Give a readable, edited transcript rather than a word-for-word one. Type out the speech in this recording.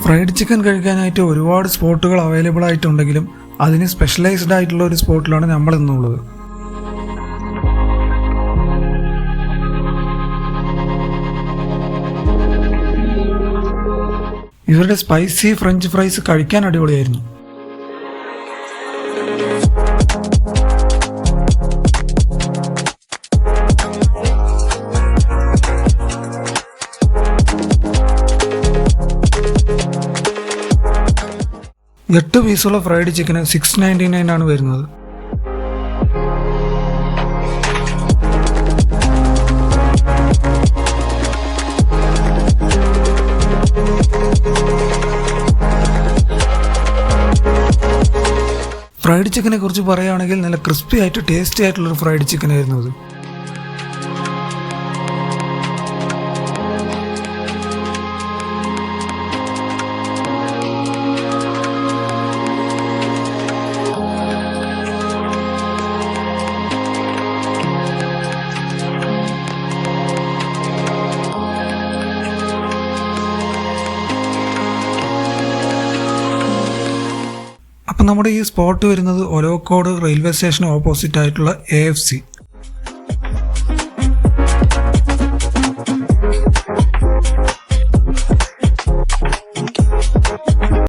Fried chicken കഴിക്കാനായിട്ട് ഒരുപാട് സ്പോട്ടുകൾ അവൈലബിൾ ആയിട്ടുണ്ടെങ്കിലും അതിന് സ്പെഷ്യലൈസ്ഡ് ആയിട്ടുള്ള ഒരു സ്പോട്ടിലാണ് നമ്മൾ ഇന്നുള്ളത്. ഇവരുടെ സ്പൈസി ഫ്രഞ്ച് ഫ്രൈസ് കഴിക്കാൻ അടിപൊളിയായിരുന്നു. എട്ട് പീസുള്ള ഫ്രൈഡ് ചിക്കന് $6.99 ആണ് വരുന്നത്. ഫ്രൈഡ് ചിക്കനെ കുറിച്ച് പറയുകയാണെങ്കിൽ നല്ല ക്രിസ്പി ആയിട്ട് ടേസ്റ്റി ആയിട്ടുള്ളൊരു ഫ്രൈഡ് ചിക്കൻ ആയിരുന്നു അത്. അപ്പം നമ്മുടെ ഈ സ്പോട്ട് വരുന്നത് ഒലോക്കോട് റെയിൽവേ സ്റ്റേഷന് ഓപ്പോസിറ്റ് ആയിട്ടുള്ള AFC